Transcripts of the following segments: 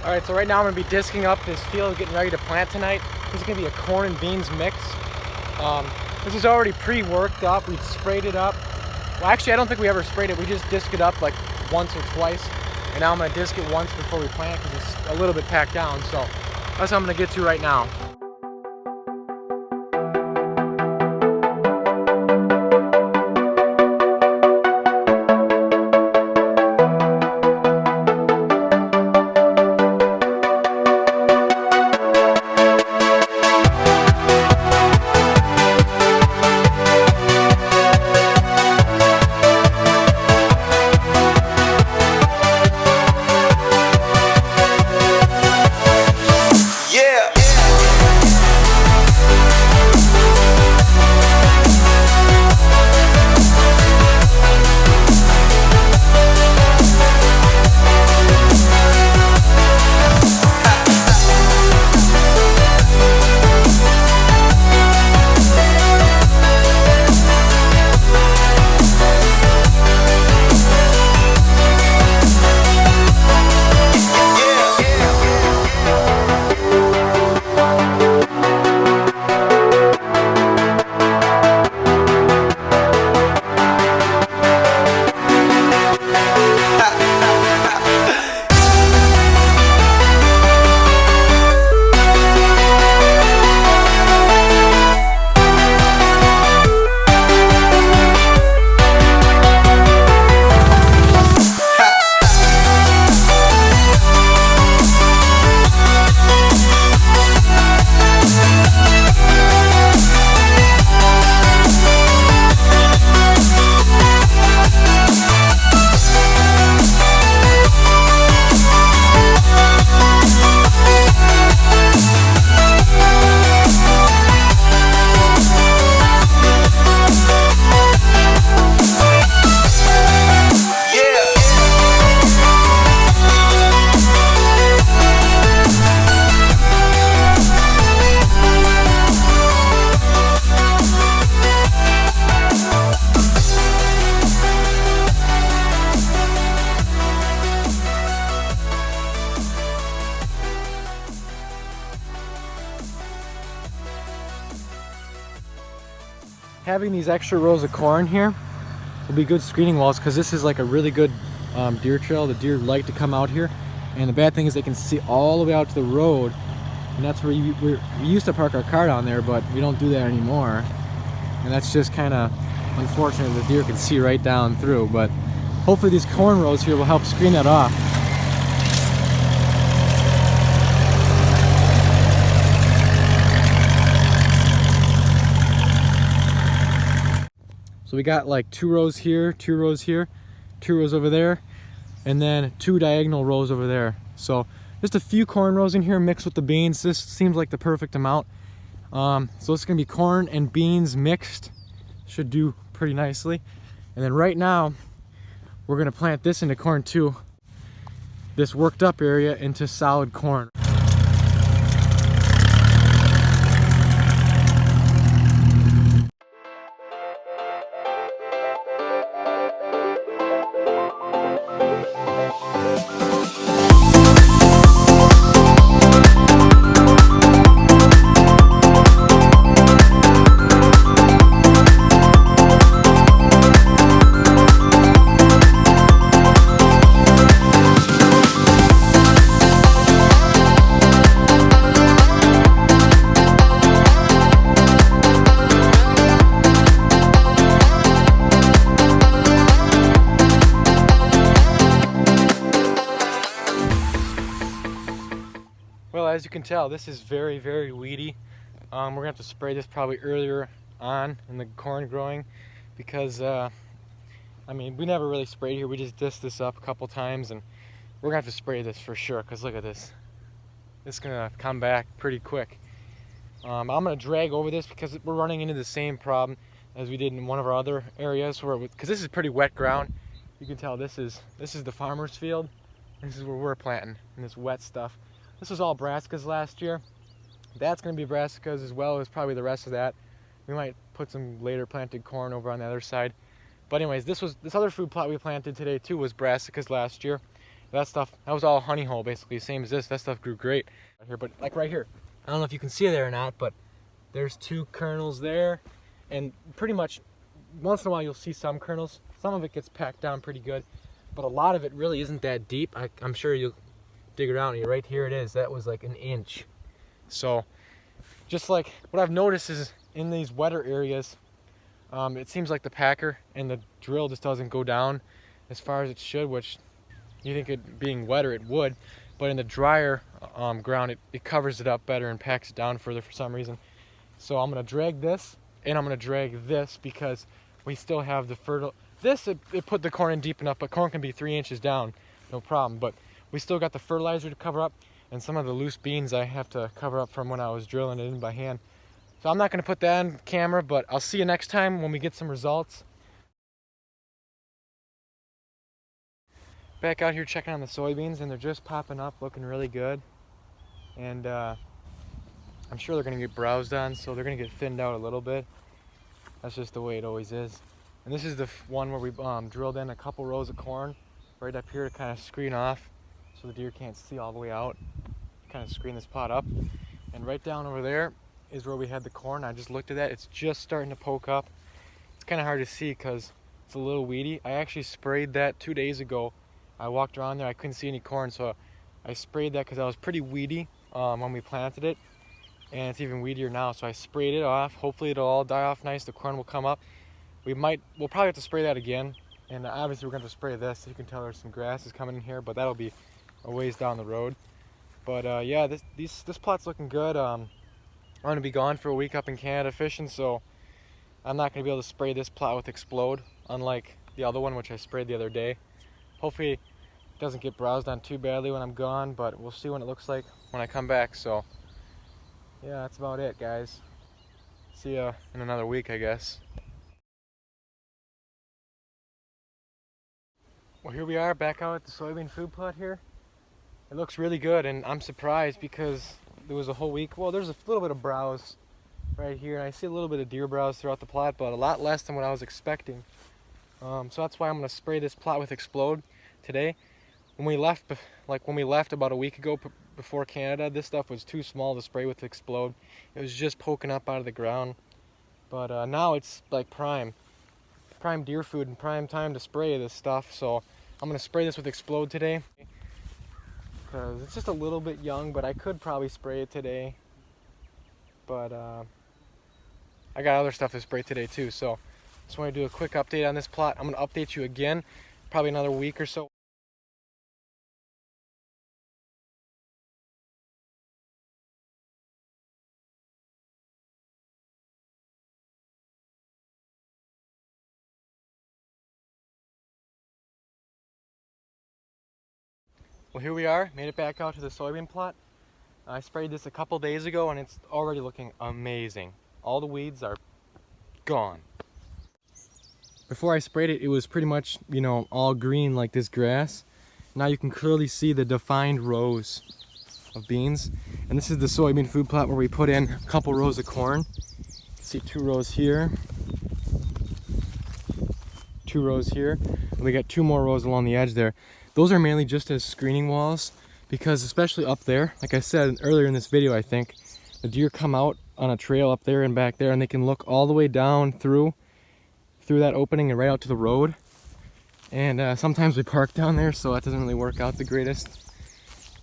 Alright, so right now I'm going to be disking up this field, getting ready to plant tonight. This is going to be a corn and beans mix. This is already pre-worked up. We've sprayed it up. Well, actually, I don't think we ever sprayed it. We just disked it up like once or twice. And now I'm going to disk it once before we plant because it's a little bit packed down. So that's what I'm going to get to right now. Having these extra rows of corn here will be good screening walls because this is like a really good deer trail. The deer like to come out here, and the bad thing is they can see all the way out to the road, and that's where we used to park our car down there, but we don't do that anymore, and that's just kind of unfortunate. The deer can see right down through, but hopefully these corn rows here will help screen that off. So we got like 2 rows here, 2 rows here, 2 rows over there, and then 2 diagonal rows over there. So just a few corn rows in here mixed with the beans. This seems like the perfect amount. So it's gonna be corn and beans mixed. Should do pretty nicely. And then right now, we're gonna plant this into corn too. This worked up area into solid corn. Well, as you can tell, this is very, very weedy. We're gonna have to spray this probably earlier on in the corn growing because, I mean, we never really sprayed here. We just disked this up a couple times, and we're gonna have to spray this for sure because look at this. It's gonna come back pretty quick. I'm gonna drag over this because we're running into the same problem as we did in one of our other areas, because this is pretty wet ground. You can tell this is the farmer's field. This is where we're planting, and this wet stuff. This was all brassicas last year. That's going to be brassicas as well as probably the rest of that. We might put some later planted corn over on the other side. But anyways, this other food plot we planted today too was brassicas last year. That stuff, that was all honey hole basically, same as this. That stuff grew great right here, but like right here, I don't know if you can see it there or not, but there's 2 kernels there, and pretty much once in a while you'll see some kernels. Some of it gets packed down pretty good, but a lot of it really isn't that deep. I'm sure you'll dig around here. Right here it is. That was like an inch. So just like what I've noticed is in these wetter areas, it seems like the packer and the drill just doesn't go down as far as it should, which you think it being wetter it would, but in the drier ground it covers it up better and packs it down further for some reason. So I'm gonna drag this and I'm gonna drag this because we still have the fertile. It put the corn in deep enough, but corn can be 3 inches down, no problem. But we still got the fertilizer to cover up, and some of the loose beans I have to cover up from when I was drilling it in by hand. So I'm not gonna put that on camera, but I'll see you next time when we get some results. Back out here checking on the soybeans, and they're just popping up, looking really good. And I'm sure they're gonna get browsed on, so they're gonna get thinned out a little bit. That's just the way it always is. And this is the one where we drilled in a couple rows of corn right up here to kind of screen off so the deer can't see all the way out. Kind of screen this plot up. And right down over there is where we had the corn. I just looked at that. It's just starting to poke up. It's kind of hard to see because it's a little weedy. I actually sprayed that 2 days ago. I walked around there. I couldn't see any corn, so I sprayed that because I was pretty weedy when we planted it. And it's even weedier now, so I sprayed it off. Hopefully it'll all die off nice. The corn will come up. We'll probably have to spray that again, and obviously we're going to spray this. You can tell there's some grasses coming in here, but that'll be a ways down the road. But yeah, this plot's looking good. I'm going to be gone for a week up in Canada fishing, so I'm not going to be able to spray this plot with Explode, unlike the other one which I sprayed the other day. Hopefully it doesn't get browsed on too badly when I'm gone, but we'll see what it looks like when I come back. So yeah, that's about it, guys. See ya in another week, I guess. Well, here we are back out at the soybean food plot here. It looks really good, and I'm surprised because there was a whole week. Well, there's a little bit of browse right here, and I see a little bit of deer browse throughout the plot, but a lot less than what I was expecting. So that's why I'm going to spray this plot with Explode today. When we left about a week ago before Canada, this stuff was too small to spray with Explode. It was just poking up out of the ground. But now it's like prime deer food and prime time to spray this stuff. So I'm going to spray this with Explode today because it's just a little bit young, but I could probably spray it today. But I got other stuff to spray today too. So just want to do a quick update on this plot. I'm going to update you again probably another week or so. Well, here we are, made it back out to the soybean plot. I sprayed this a couple days ago and it's already looking amazing. All the weeds are gone. Before I sprayed it, it was pretty much, you know, all green like this grass. Now you can clearly see the defined rows of beans. And this is the soybean food plot where we put in a couple rows of corn. You can see 2 rows here, 2 rows here, and we got 2 more rows along the edge there. Those are mainly just as screening walls because especially up there, like I said earlier in this video, I think, the deer come out on a trail up there and back there and they can look all the way down through that opening and right out to the road. And sometimes we park down there, so that doesn't really work out the greatest.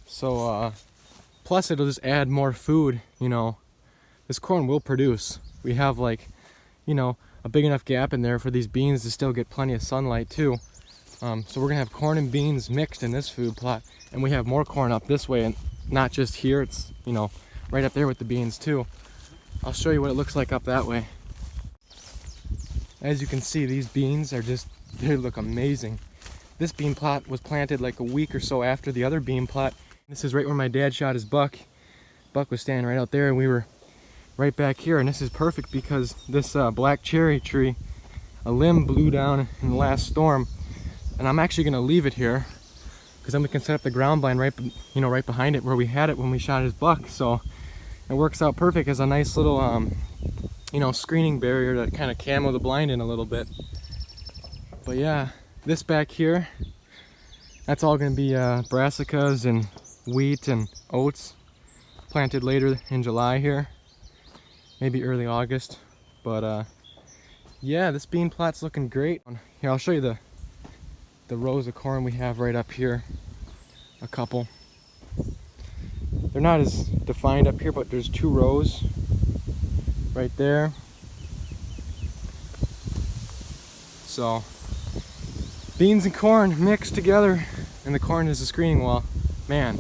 So plus it'll just add more food, you know. This corn will produce. We have like, you know, a big enough gap in there for these beans to still get plenty of sunlight too. So we're gonna have corn and beans mixed in this food plot, and we have more corn up this way, and not just here, it's, you know, right up there with the beans too. I'll show you what it looks like up that way. As you can see, these beans are just, they look amazing. This bean plot was planted like a week or so after the other bean plot. This is right where my dad shot his buck. Buck was standing right out there and we were right back here, and this is perfect because this black cherry tree, a limb blew down in the last storm. And I'm actually going to leave it here because then we can set up the ground blind right behind it where we had it when we shot his buck. So it works out perfect as a nice little, you know, screening barrier to kind of camo the blind in a little bit. But yeah, this back here, that's all gonna be brassicas and wheat and oats planted later in July here, maybe early August. But yeah, this bean plot's looking great. Here, I'll show you the rows of corn we have right up here. A couple. They're not as defined up here, but there's 2 rows right there. So beans and corn mixed together, and the corn is the screening wall. Man,